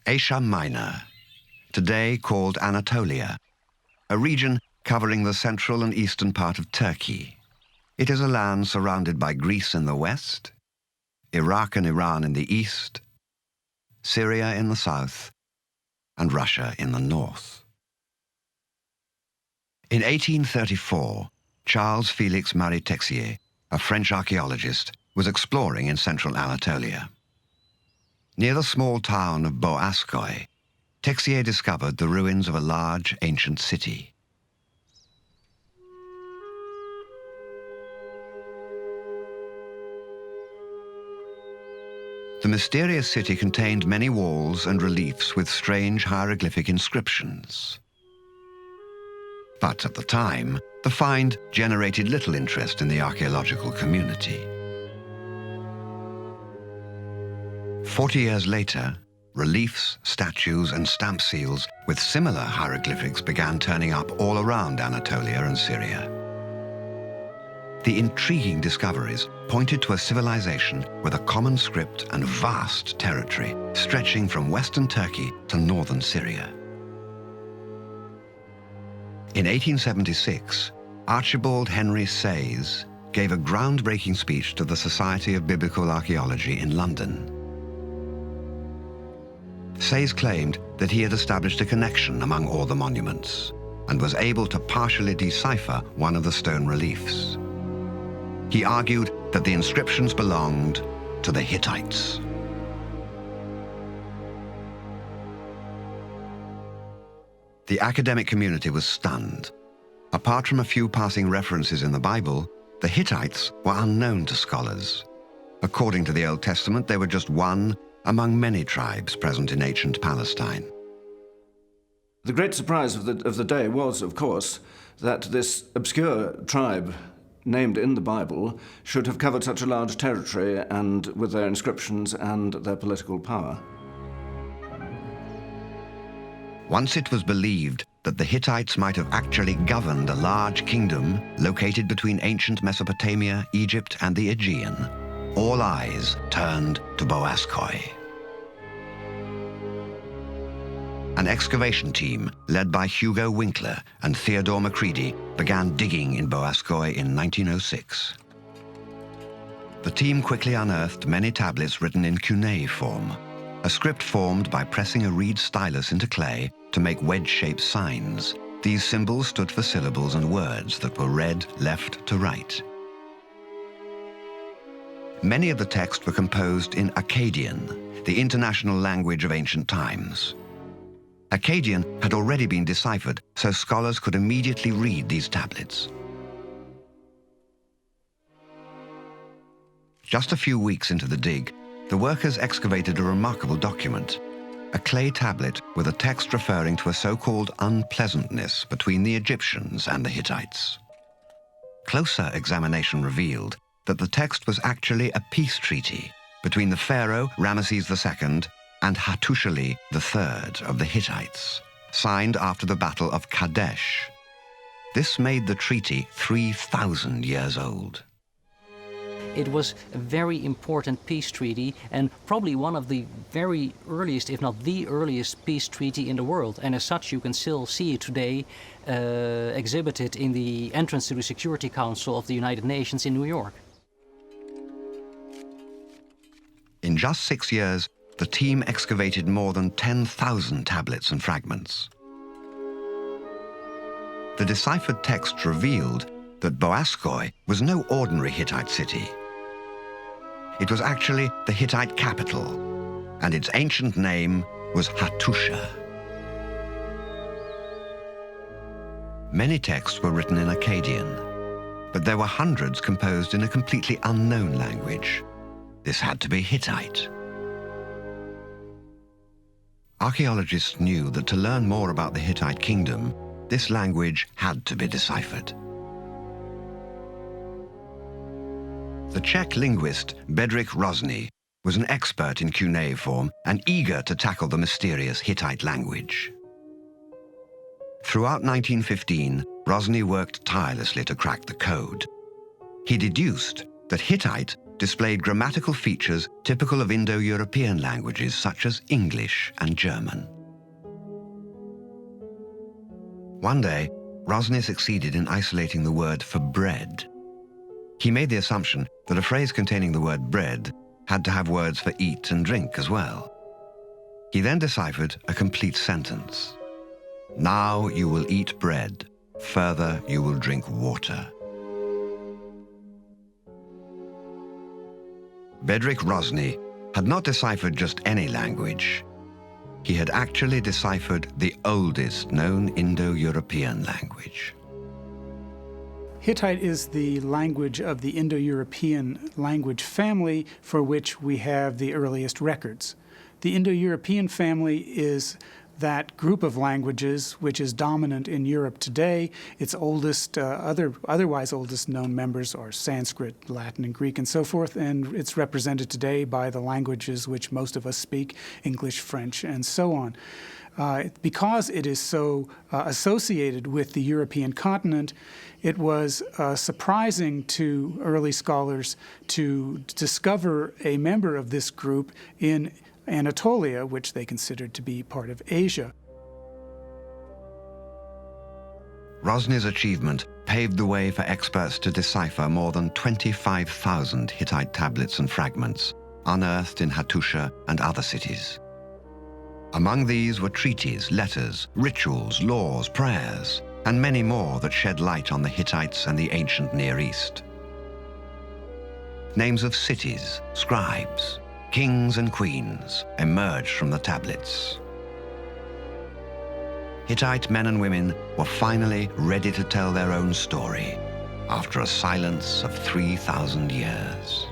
Asia Minor, today called Anatolia, a region covering the central and eastern part of Turkey. It is a land surrounded by Greece in the west, Iraq and Iran in the east, Syria in the south, and Russia in the north. In 1834, Charles Félix Marie Texier, a French archaeologist, was exploring in central Anatolia. Near the small town of Boğazköy, Texier discovered the ruins of a large ancient city. The mysterious city contained many walls and reliefs with strange hieroglyphic inscriptions. But at the time, the find generated little interest in the archaeological community. 40 years later, reliefs, statues, and stamp seals with similar hieroglyphics began turning up all around Anatolia and Syria. The intriguing discoveries pointed to a civilization with a common script and vast territory, stretching from western Turkey to northern Syria. In 1876, Archibald Henry Sayes gave a groundbreaking speech to the Society of Biblical Archaeology in London. Sayes claimed that he had established a connection among all the monuments and was able to partially decipher one of the stone reliefs. He argued that the inscriptions belonged to the Hittites. The academic community was stunned. Apart from a few passing references in the Bible, the Hittites were unknown to scholars. According to the Old Testament, they were just one among many tribes present in ancient Palestine. The great surprise of the day was, of course, that this obscure tribe named in the Bible should have covered such a large territory and with their inscriptions and their political power. Once it was believed that the Hittites might have actually governed a large kingdom located between ancient Mesopotamia, Egypt, and the Aegean, all eyes turned to Boğazköy. An excavation team led by Hugo Winkler and Theodore Macready began digging in Boğazköy in 1906. The team quickly unearthed many tablets written in cuneiform, a script formed by pressing a reed stylus into clay to make wedge-shaped signs. These symbols stood for syllables and words that were read left to right. Many of the texts were composed in Akkadian, the international language of ancient times. Akkadian had already been deciphered, so scholars could immediately read these tablets. Just a few weeks into the dig, the workers excavated a remarkable document, a clay tablet with a text referring to a so-called unpleasantness between the Egyptians and the Hittites. Closer examination revealed that the text was actually a peace treaty between the pharaoh Ramesses II and Hattusili III of the Hittites, signed after the Battle of Kadesh. This made the treaty 3,000 years old. It was a very important peace treaty and probably one of the very earliest, if not the earliest, peace treaty in the world. And as such, you can still see it today exhibited in the entrance to the Security Council of the United Nations in New York. In just 6 years, the team excavated more than 10,000 tablets and fragments. The deciphered text revealed that Boğazköy was no ordinary Hittite city. It was actually the Hittite capital, and its ancient name was Hattusha. Many texts were written in Akkadian, but there were hundreds composed in a completely unknown language. This had to be Hittite. Archaeologists knew that to learn more about the Hittite kingdom, this language had to be deciphered. The Czech linguist Bedřich Hrozný was an expert in cuneiform and eager to tackle the mysterious Hittite language. Throughout 1915, Hrozný worked tirelessly to crack the code. He deduced that Hittite displayed grammatical features typical of Indo-European languages such as English and German. One day, Rosny succeeded in isolating the word for bread. He made the assumption that a phrase containing the word bread had to have words for eat and drink as well. He then deciphered a complete sentence. Now you will eat bread, further you will drink water. Bedřich Rosny had not deciphered just any language. He had actually deciphered the oldest known Indo-European language. Hittite is the language of the Indo-European language family for which we have the earliest records. The Indo-European family is that group of languages which is dominant in Europe today. Its oldest, otherwise oldest known members are Sanskrit, Latin, and Greek, and so forth, and it's represented today by the languages which most of us speak, English, French, and so on. Because it is so associated with the European continent, it was surprising to early scholars to discover a member of this group in Anatolia, which they considered to be part of Asia. Rosny's achievement paved the way for experts to decipher more than 25,000 Hittite tablets and fragments unearthed in Hattusha and other cities. Among these were treaties, letters, rituals, laws, prayers, and many more that shed light on the Hittites and the ancient Near East. Names of cities, scribes, kings and queens emerged from the tablets. Hittite men and women were finally ready to tell their own story after a silence of 3,000 years.